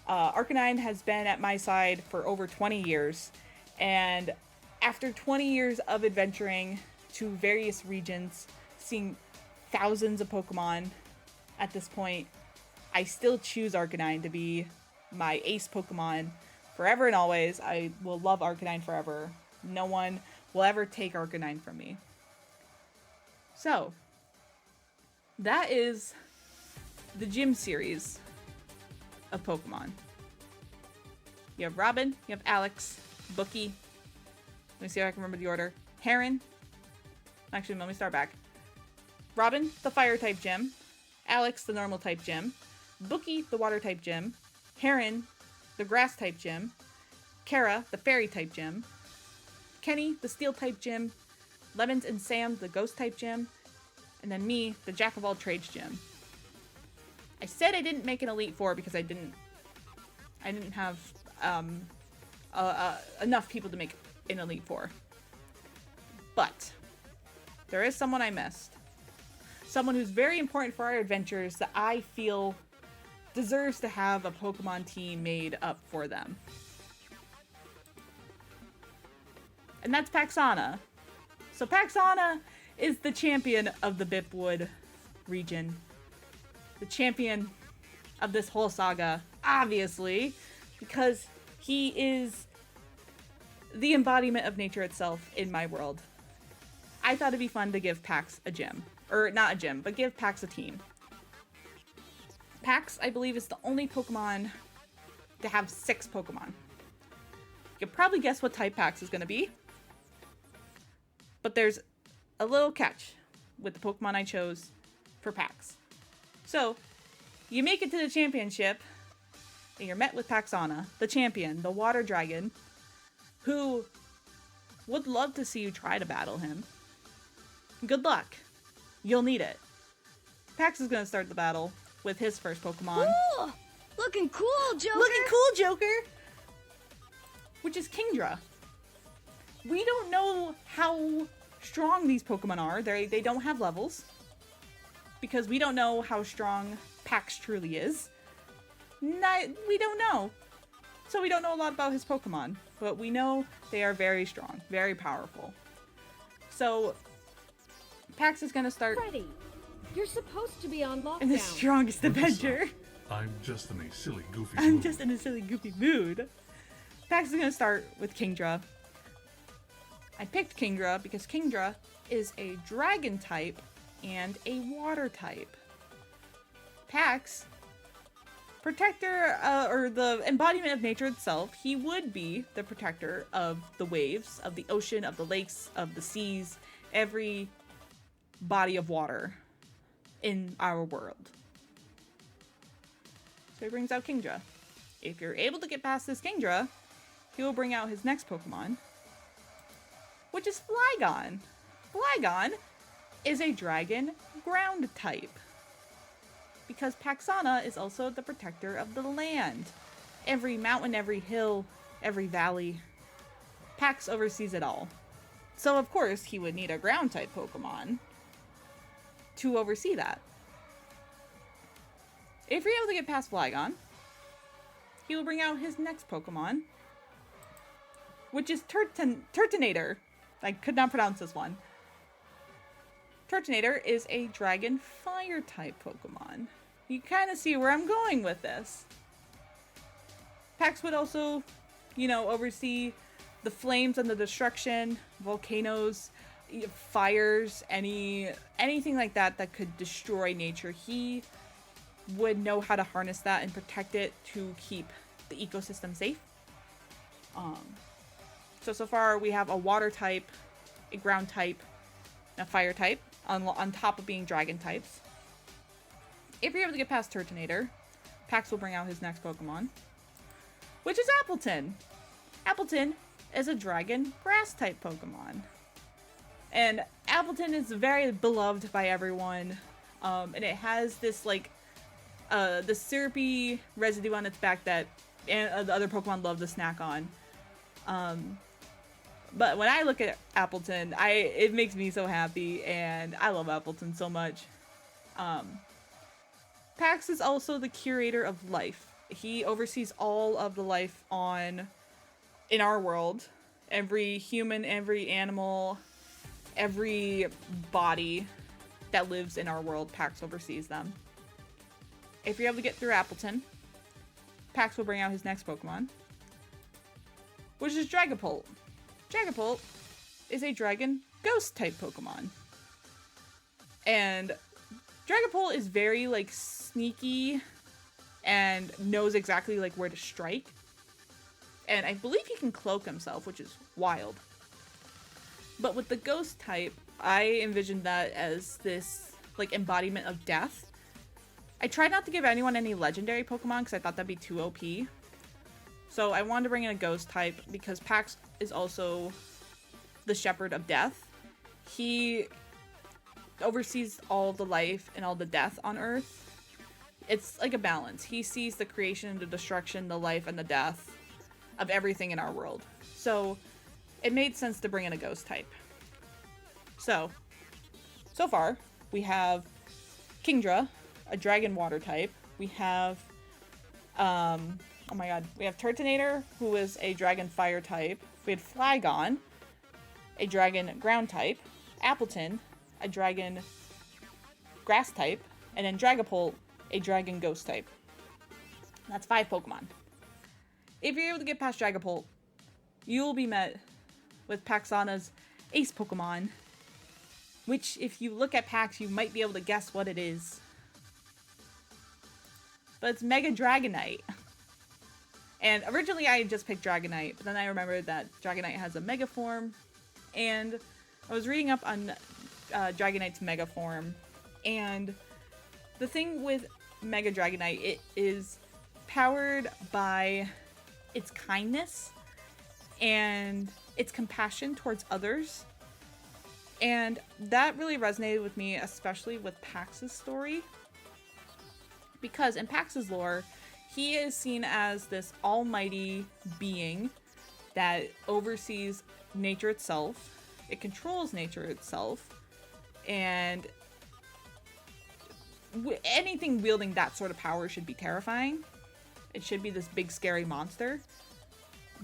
Arcanine has been at my side for over 20 years. And after 20 years of adventuring to various regions, seeing thousands of Pokemon at this point, I still choose Arcanine to be my ace Pokemon forever and always. I will love Arcanine forever. No one will ever take Arcanine from me. So, that is the gym series of Pokemon. You have Robin, you have Alex, Bookie. Let me see if I can remember the order. Heron. Actually, let me start back. Robin, the fire type gym. Alex, the normal type gym. Bookie, the water type gym. Heron, the grass type gym. Kara, the fairy type gym. Kenny, the steel type gym. Lemons and Sam, the ghost type gym. And then me, the jack of all trades gym. I said I didn't make an Elite Four because I didn't have enough people to make an Elite Four. But there is someone I missed. Someone who's very important for our adventures that I feel deserves to have a Pokemon team made up for them. And that's Paxana. So Paxana is the champion of the Bipwood region. The champion of this whole saga, obviously, because he is the embodiment of nature itself in my world. I thought it'd be fun to give Pax a gym. Or not a gym, but give Pax a team. Pax, I believe, is the only Pokemon to have 6 Pokemon. You can probably guess what type Pax is going to be. But there's a little catch with the Pokemon I chose for Pax. So, you make it to the championship, and you're met with Paxana, the champion, the water dragon, who would love to see you try to battle him. Good luck. You'll need it. Pax is going to start the battle with his first Pokemon.
Cool! Looking cool, Joker!
Looking cool, Joker! Which is Kingdra. We don't know how strong these Pokemon are. They don't have levels. Because we don't know how strong Pax truly is. We don't know. So we don't know a lot about his Pokemon, but we know they are very strong, very powerful. So Pax is gonna start
Freddy, you're supposed to be on lockdown.
in the strongest adventure.
I'm just in a silly, goofy
I'm
mood.
just in a silly, goofy mood. Pax is gonna start with Kingdra. I picked Kingdra because Kingdra is a dragon type and a water type. Pax, protector, or the embodiment of nature itself, he would be the protector of the waves, of the ocean, of the lakes, of the seas, every body of water in our world. So he brings out Kingdra. If you're able to get past this Kingdra, he will bring out his next Pokemon, which is Flygon. Flygon is a dragon ground type, because Paxana is also the protector of the land. Every mountain, every hill, every valley, Pax oversees it all. So of course he would need a ground type Pokemon to oversee that. If you're able to get past Flygon, he will bring out his next Pokemon, which is Turtonator. I could not pronounce this one. Turtonator is a dragon fire type Pokemon. You kind of see where I'm going with this. Pax would also, oversee the flames and the destruction, volcanoes, fires, anything like that that could destroy nature. He would know how to harness that and protect it to keep the ecosystem safe. So far we have a water type, a ground type, and a fire type on top of being dragon types. If you're able to get past Turtonator, Pax will bring out his next Pokemon, which is Appleton. Appleton is a dragon grass type Pokemon. And Appleton is very beloved by everyone. And it has this the syrupy residue on its back that the other Pokemon love to snack on. But when I look at Appleton, it makes me so happy, and I love Appleton so much. Pax is also the curator of life. He oversees all of the life in our world. Every human, every animal, every body that lives in our world, Pax oversees them. If you're able to get through Appleton, Pax will bring out his next Pokemon, which is Dragapult. Dragapult is a dragon ghost type Pokemon. And Dragapult is very sneaky and knows exactly where to strike. And I believe he can cloak himself, which is wild. But with the ghost type, I envisioned that as this embodiment of death. I tried not to give anyone any legendary Pokemon because I thought that'd be too OP. So I wanted to bring in a ghost type because Pax is also the shepherd of death. He oversees all the life and all the death on Earth. It's like a balance. He sees the creation, the destruction, the life, and the death of everything in our world. So it made sense to bring in a ghost type. So far, we have Kingdra, a dragon water type. We have, we have Turtonator, who is a dragon fire type. We had Flygon, a dragon ground type. Appleton, a dragon grass type. And then Dragapult, a dragon ghost type. That's 5 Pokemon. If you're able to get past Dragapult, you will be met with Paxana's ace Pokemon, which if you look at Pax, you might be able to guess what it is. But it's Mega Dragonite. And originally I had just picked Dragonite, but then I remembered that Dragonite has a Mega form, and I was reading up on Dragonite's Mega form, and the thing with Mega Dragonite, it is powered by its kindness and its compassion towards others. And that really resonated with me, especially with Pax's story. Because in Pax's lore, he is seen as this almighty being that oversees nature itself. It controls nature itself. And anything wielding that sort of power should be terrifying. it should be this big scary monster.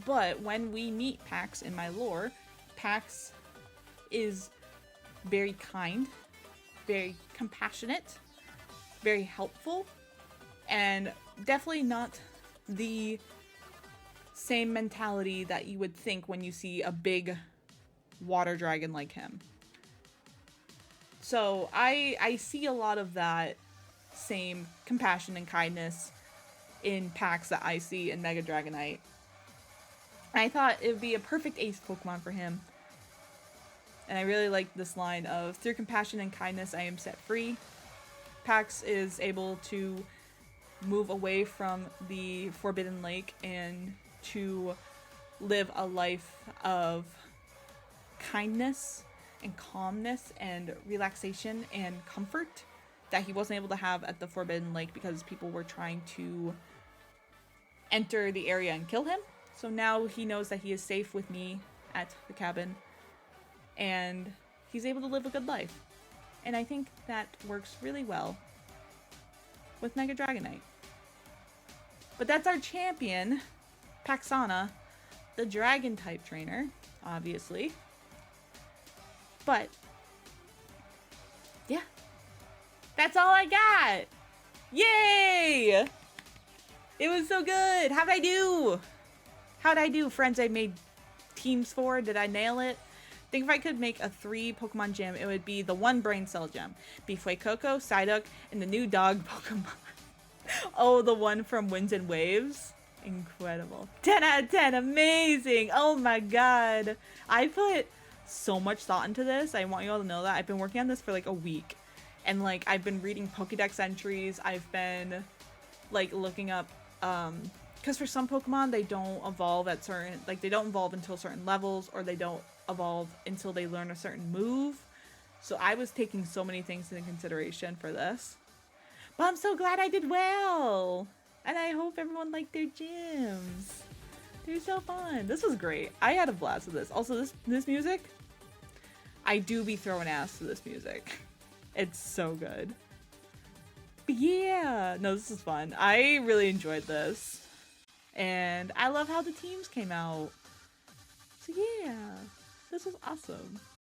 But when we meet Pax in my lore, Pax is very kind, very compassionate, very helpful, and definitely not the same mentality that you would think when you see a big water dragon like him. So I see a lot of that same compassion and kindness in Pax that I see in Mega Dragonite. I thought it would be a perfect ace Pokemon for him. And I really like this line of, through compassion and kindness, I am set free. Pax is able to move away from the Forbidden Lake and to live a life of kindness and calmness and relaxation and comfort that he wasn't able to have at the Forbidden Lake because people were trying to enter the area and kill him. So now he knows that he is safe with me at the cabin, and he's able to live a good life. And I think that works really well with Mega Dragonite. But that's our champion, Paxana, the dragon type trainer, obviously. But yeah, that's all I got. Yay! It was so good. How'd I do? How'd I do, friends I made teams for? Did I nail it? I think if I could make a 3 Pokemon gym, it would be the 1 Brain Cell gem. Be Fuecoco, Psyduck, and the new dog Pokemon. Oh, the one from Winds and Waves. Incredible. 10 out of 10. Amazing. Oh my god. I put so much thought into this. I want you all to know that. I've been working on this for like a week. And like, I've been reading Pokédex entries. I've been like looking up, because for some Pokemon, they don't evolve at certain, like they don't evolve until certain levels, or they don't evolve until they learn a certain move. So I was taking so many things into consideration for this. But I'm so glad I did well. And I hope everyone liked their gyms. They're so fun. This was great. I had a blast with this. Also, this music, I do be throwing ass to this music. It's so good. But yeah, no, this is fun. I really enjoyed this. And I love how the teams came out. So yeah, this was awesome.